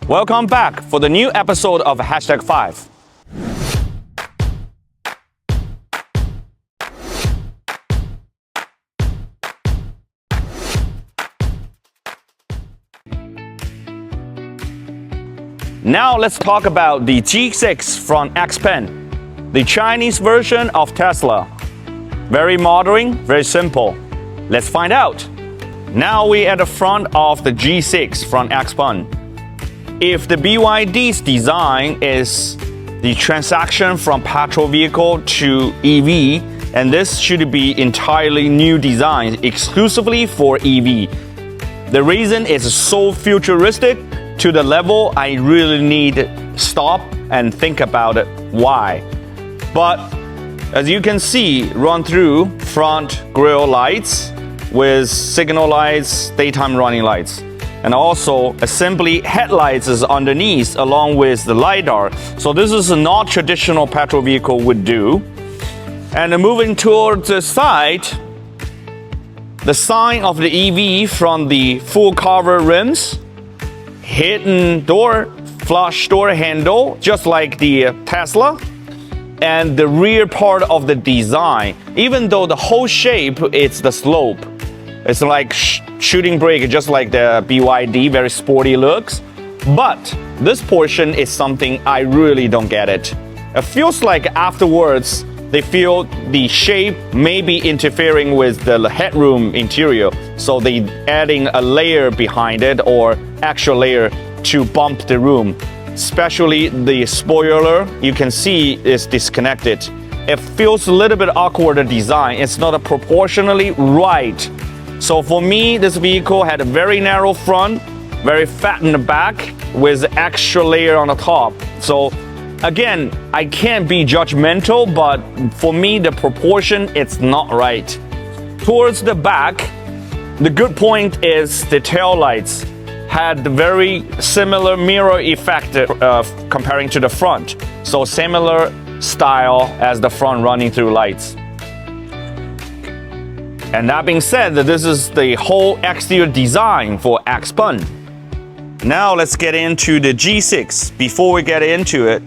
Welcome back for the new episode of #5. Now let's talk about the G6 from Xpeng, the Chinese version of Tesla. Very modern, very simple. Let's find out. Now we're at the front of the G6 from Xpeng. If the BYD's design is the transaction from petrol vehicle to EV, and this should be entirely new design exclusively for EV. The reason is so futuristic to the level I really need to stop and think about it. Why? But as you can see, run through front grille lights with signal lights, daytime running lights. And also assembly headlights is underneath along with the LiDAR. So this is not traditional petrol vehicle would do. And moving towards the side, the sign of the EV from the full cover rims, hidden door, flush door handle, just like the Tesla. And the rear part of the design, even though the whole shape is the slope. It's like shooting brake, just like the BYD, very sporty looks. But this portion is something I really don't get it. It feels like afterwards, they feel the shape may be interfering with the headroom interior. So they adding a layer behind it or extra layer to bump the room. Especially the spoiler, you can see is disconnected. It feels a little bit awkward design. It's not proportionally right. So for me, this vehicle had a very narrow front, very fat in the back with extra layer on the top. So again, I can't be judgmental, but for me, the proportion, it's not right. Towards the back, the good point is the tail lights had very similar mirror effect comparing to the front. So similar style as the front running through lights. And that being said, this is the whole exterior design for Xpeng. Now let's get into the G6. Before we get into it,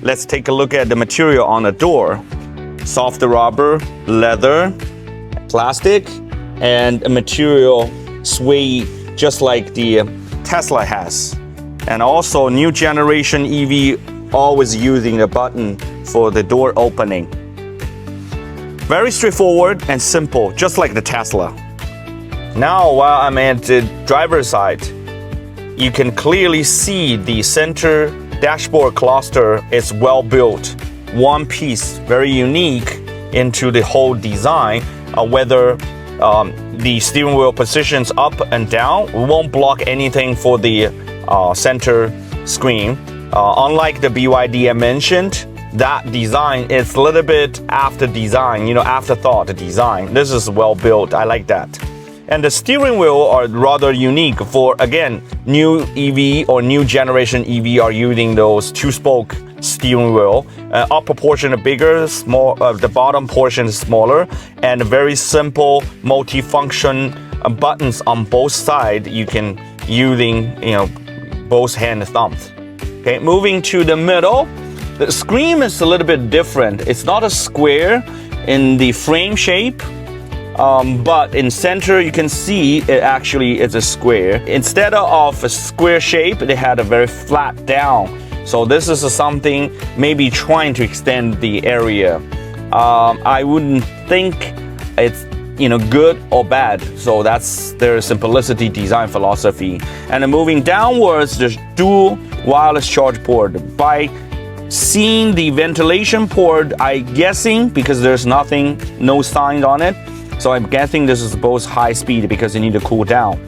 let's take a look at the material on the door. Soft rubber, leather, plastic, and a material suede, just like the Tesla has. And also new generation EV always using the button for the door opening. Very straightforward and simple, just like the Tesla. Now, while I'm at the driver's side, you can clearly see the center dashboard cluster is well built. One piece, very unique into the whole design. Whether the steering wheel positions up and down won't block anything for the center screen. Unlike the BYD I mentioned, that design is a little bit after design, afterthought design. This is well built. I like that. And the steering wheel are rather unique for, again, new EV or new generation EV are using those two-spoke steering wheel. Upper portion is bigger, the bottom portion is smaller, and very simple multi-function buttons on both sides. You can using, both hand and thumbs. Okay, moving to the middle. The screen is a little bit different. It's not a square in the frame shape, but in center you can see it actually is a square. Instead of a square shape, they had a very flat down. So this is something maybe trying to extend the area. I wouldn't think it's good or bad. So that's their simplicity design philosophy. And then moving downwards, there's dual wireless charge port. By seeing the ventilation port, I'm guessing, because there's no sign on it, so I'm guessing this is both high speed because you need to cool down.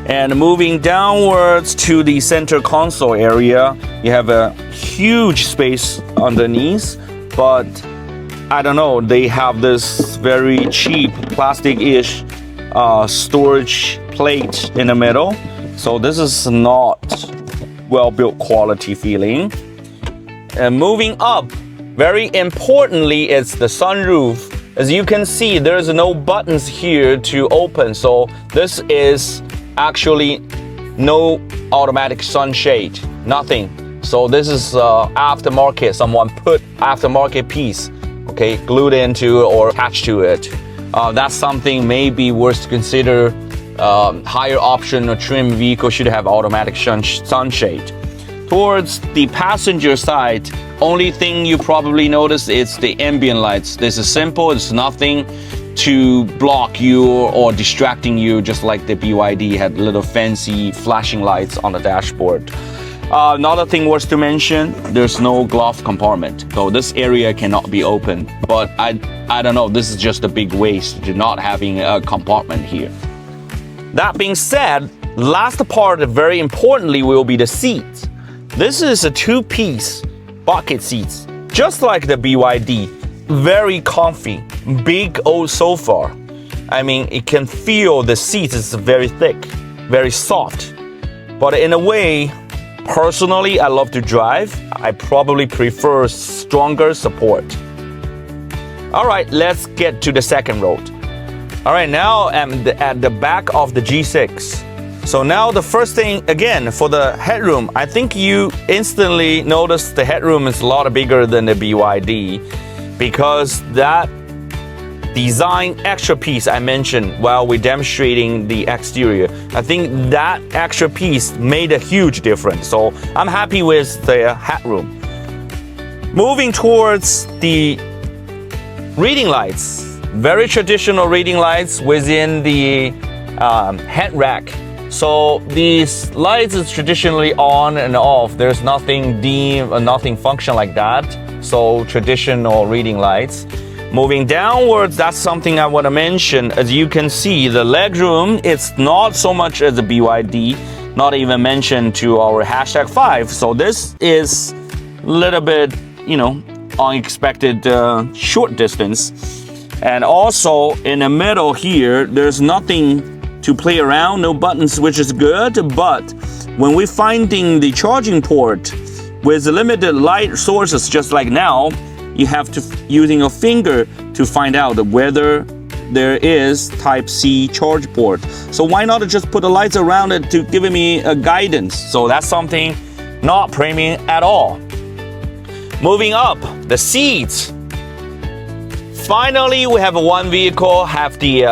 And moving downwards to the center console area, you have a huge space underneath, but I don't know, they have this very cheap plastic-ish storage plate in the middle. So this is not well-built quality feeling. And moving up, very importantly, it's the sunroof. As you can see, there's no buttons here to open. So this is actually no automatic sunshade, nothing. So this is aftermarket, someone put aftermarket piece, okay, glued into or attached to it. That's something maybe worth to consider. Higher option or trim vehicle should have automatic sunshade. Towards the passenger side, only thing you probably notice is the ambient lights. This is simple, it's nothing to block you or distracting you, just like the BYD had little fancy flashing lights on the dashboard. Another thing worth to mention, there's no glove compartment, so this area cannot be open. But I don't know, this is just a big waste to not having a compartment here. That being said, last part, very importantly, will be the seats. This is a two-piece bucket seats, just like the BYD. Very comfy, big old sofa. I mean, it can feel the seats is very thick, very soft. But in a way, personally, I love to drive. I probably prefer stronger support. All right, let's get to the second row. All right, now I'm at the back of the G6. So now the first thing, again, for the headroom, I think you instantly notice the headroom is a lot bigger than the BYD, because that design extra piece I mentioned while we're demonstrating the exterior, I think that extra piece made a huge difference. So I'm happy with the headroom. Moving towards the reading lights, very traditional reading lights within the head rack. So these lights is traditionally on and off. There's nothing dim or nothing function like that. So traditional reading lights. Moving downwards, that's something I want to mention. As you can see, the legroom, it's not so much as a BYD, not even mentioned to our #5. So this is a little bit, unexpected short distance. And also in the middle here, there's nothing to play around, no buttons, which is good. But when we're finding the charging port with limited light sources, just like now, you have to using a finger to find out whether there is Type-C charge port. So why not just put the lights around it to give me a guidance? So that's something not premium at all. Moving up, the seats. Finally, we have one vehicle have the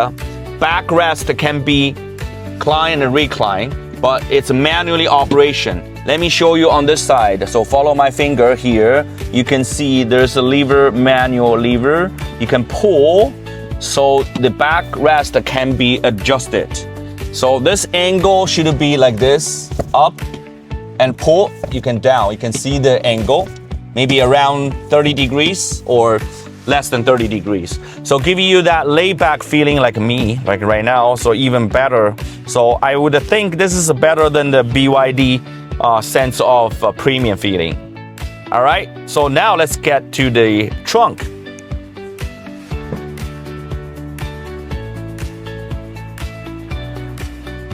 backrest that can be recline and recline, but it's manually operation. Let me show you on this side. So follow my finger here. You can see there's a lever, manual lever. You can pull, so the backrest can be adjusted. So this angle should be like this, up and pull. You can down. You can see the angle, maybe around 30 degrees or less than 30 degrees. So giving you that laid back feeling like me, like right now, so even better. So I would think this is better than the BYD sense of premium feeling. All right, so now let's get to the trunk.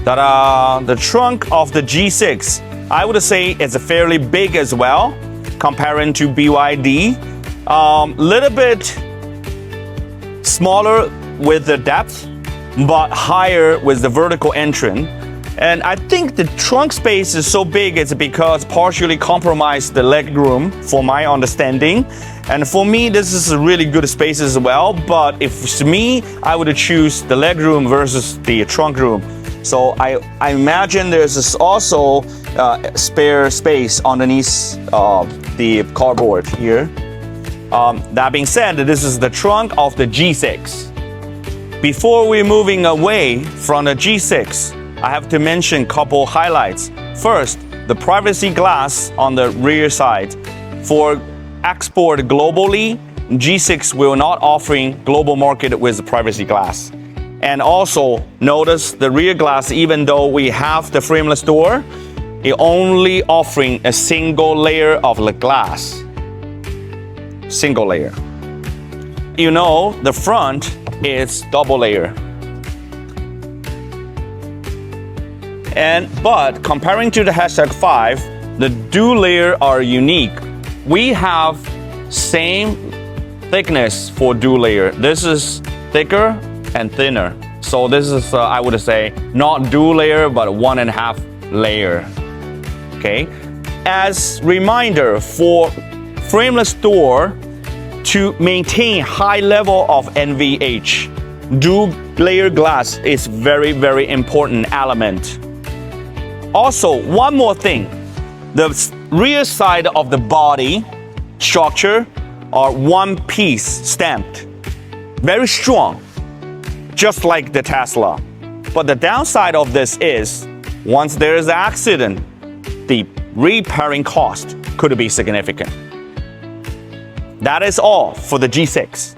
Ta-da! The trunk of the G6, I would say it's fairly big as well, comparing to BYD. Little bit smaller with the depth, but higher with the vertical entrance. And I think the trunk space is so big, it's because partially compromised the leg room, for my understanding. And for me, this is a really good space as well. But if it's me, I would choose the leg room versus the trunk room. So I imagine there's also spare space underneath the cardboard here. That being said, this is the trunk of the G6. Before we're moving away from the G6, I have to mention a couple highlights. First, the privacy glass on the rear side. For export globally, G6 will not offering global market with the privacy glass. And also, notice the rear glass, even though we have the frameless door, it only offering a single layer of the glass. Single layer. You know, the front is double layer. But comparing to the #5, the dual layer are unique. We have same thickness for dual layer. This is thicker and thinner. So this is, I would say, not dual layer, but 1.5 layer. Okay, as reminder for frameless door to maintain high level of NVH, dual layer glass is very important element. Also, one more thing, the rear side of the body structure are one piece stamped, very strong, just like the Tesla. But the downside of this is, once there is an accident, the repairing cost could be significant. That is all for the G6.